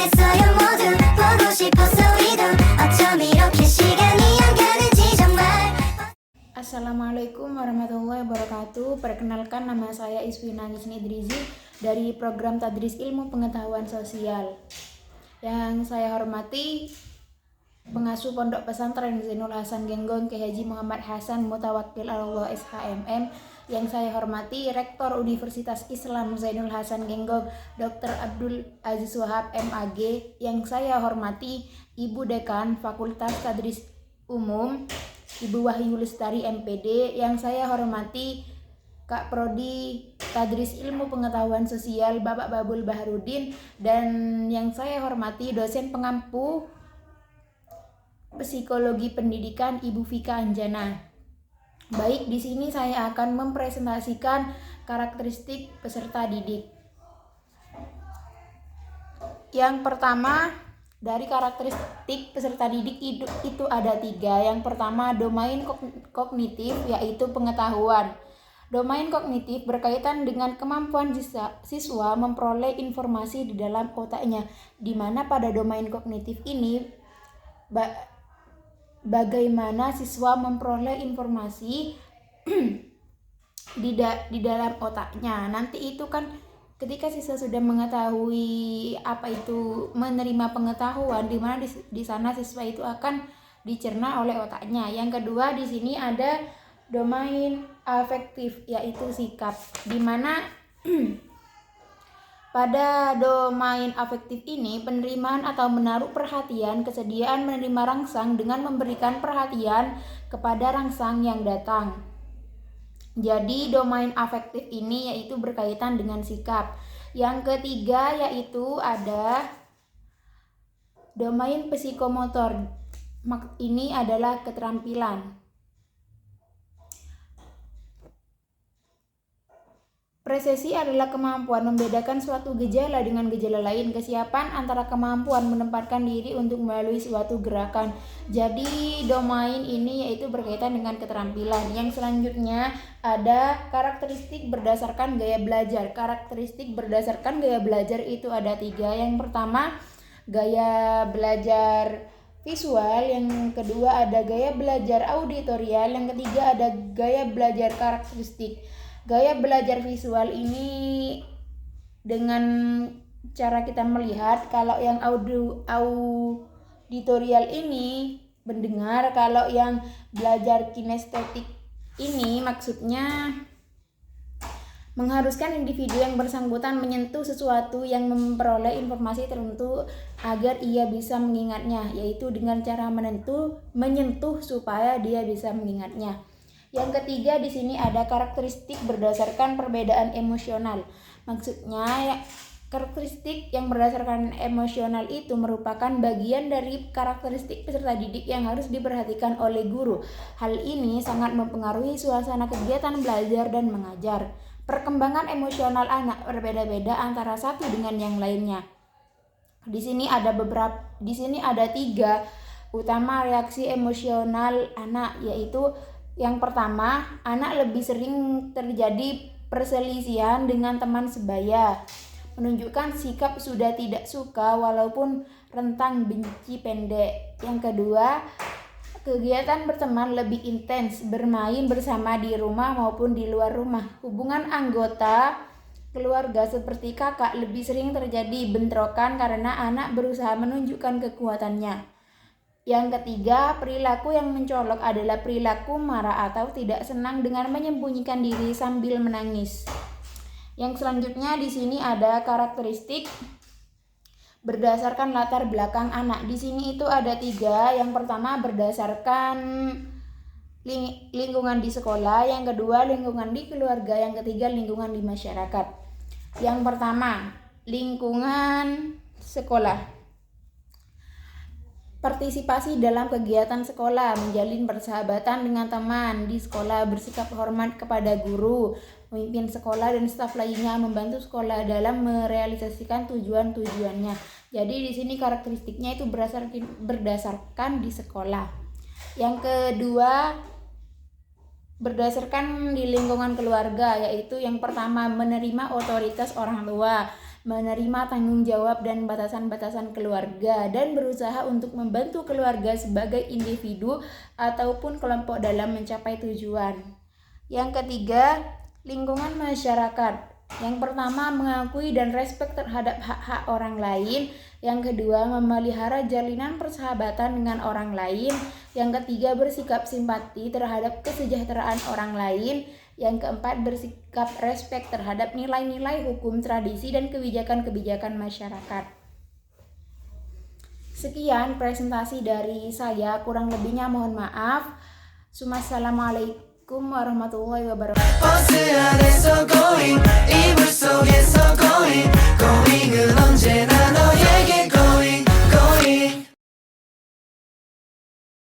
있어요 모두 보고 싶었어 우리도 어쩜 이렇게 시간이 안 가는지 정말. Assalamualaikum warahmatullahi wabarakatuh. Perkenalkan, nama saya Iswina Gisni Idrizi dari program Tadris Ilmu Pengetahuan Sosial. Yang saya hormati pengasuh Pondok Pesantren Zainul Hasan Genggong Kiai Haji Muhammad Hasan Mutawakkil Allah SHMM. Yang saya hormati Rektor Universitas Islam Zainul Hasan Genggong Dr. Abdul Aziz Wahab MAG. Yang saya hormati Ibu Dekan Fakultas Tadris Umum Ibu Wahyu Lestari MPD. Yang saya hormati Kak Prodi Tadris Ilmu Pengetahuan Sosial Bapak Babul Baharudin. Dan yang saya hormati dosen pengampu Psikologi Pendidikan Ibu Vika Anjana. Baik, di sini saya akan mempresentasikan karakteristik peserta didik. Yang pertama, dari karakteristik peserta didik itu ada 3. Yang pertama, domain kognitif, yaitu pengetahuan. Domain kognitif berkaitan dengan kemampuan siswa memperoleh informasi di dalam otaknya, di mana pada domain kognitif ini bagaimana siswa memperoleh informasi di dalam otaknya. Nanti itu kan ketika siswa sudah mengetahui apa itu menerima pengetahuan, di mana di sana siswa itu akan dicerna oleh otaknya. Yang kedua, di sini ada domain afektif, yaitu sikap, di mana pada domain afektif ini penerimaan atau menaruh perhatian, kesediaan menerima rangsang dengan memberikan perhatian kepada rangsang yang datang. Jadi domain afektif ini yaitu berkaitan dengan sikap. Yang ketiga yaitu ada domain psikomotor. Ini adalah keterampilan. Presesi adalah kemampuan membedakan suatu gejala dengan gejala lain, kesiapan antara kemampuan menempatkan diri untuk melalui suatu gerakan. Jadi domain ini yaitu berkaitan dengan keterampilan. Yang selanjutnya ada karakteristik berdasarkan gaya belajar. Karakteristik berdasarkan gaya belajar itu ada 3. Yang pertama, gaya belajar visual. Yang kedua ada gaya belajar auditorial. Yang ketiga ada gaya belajar karakteristik. Gaya belajar visual ini dengan cara kita melihat, kalau yang auditorial ini mendengar, kalau yang belajar kinestetik ini maksudnya mengharuskan individu yang bersangkutan menyentuh sesuatu yang memperoleh informasi tertentu agar ia bisa mengingatnya, yaitu dengan cara menyentuh supaya dia bisa mengingatnya. Yang ketiga di sini ada karakteristik berdasarkan perbedaan emosional. Maksudnya karakteristik yang berdasarkan emosional itu merupakan bagian dari karakteristik peserta didik yang harus diperhatikan oleh guru. Hal ini sangat mempengaruhi suasana kegiatan belajar dan mengajar. Perkembangan emosional anak berbeda-beda antara satu dengan yang lainnya. Di sini ada 3 utama reaksi emosional anak, yaitu yang pertama, anak lebih sering terjadi perselisihan dengan teman sebaya, menunjukkan sikap sudah tidak suka walaupun rentang benci pendek. Yang kedua, kegiatan berteman lebih intens, bermain bersama di rumah maupun di luar rumah. Hubungan anggota keluarga seperti kakak lebih sering terjadi bentrokan karena anak berusaha menunjukkan kekuatannya. Yang ketiga, perilaku yang mencolok adalah perilaku marah atau tidak senang dengan menyembunyikan diri sambil menangis. Yang selanjutnya di sini ada karakteristik berdasarkan latar belakang anak. Di sini itu ada 3. Yang pertama berdasarkan lingkungan di sekolah, yang kedua lingkungan di keluarga, yang ketiga lingkungan di masyarakat. Yang pertama, lingkungan sekolah. Partisipasi dalam kegiatan sekolah, menjalin persahabatan dengan teman di sekolah, bersikap hormat kepada guru, pemimpin sekolah dan staf lainnya, membantu sekolah dalam merealisasikan tujuan-tujuannya. Jadi di sini karakteristiknya itu berdasarkan di sekolah. Yang kedua, berdasarkan di lingkungan keluarga, yaitu yang pertama menerima otoritas orang tua. menerima tanggung jawab dan batasan-batasan keluarga, dan berusaha untuk membantu keluarga sebagai individu ataupun kelompok dalam mencapai tujuan. Yang ketiga, lingkungan masyarakat. Yang pertama, mengakui dan respek terhadap hak-hak orang lain. Yang kedua, memelihara jalinan persahabatan dengan orang lain. Yang ketiga, bersikap simpati terhadap kesejahteraan orang lain. Yang keempat, bersikap respek terhadap nilai-nilai hukum, tradisi, dan kebijakan-kebijakan masyarakat. Sekian presentasi dari saya, kurang lebihnya mohon maaf. Assalamualaikum warahmatullahi wabarakatuh. 버스 안에서 going 이불 속에서 going going은 언제나 너에게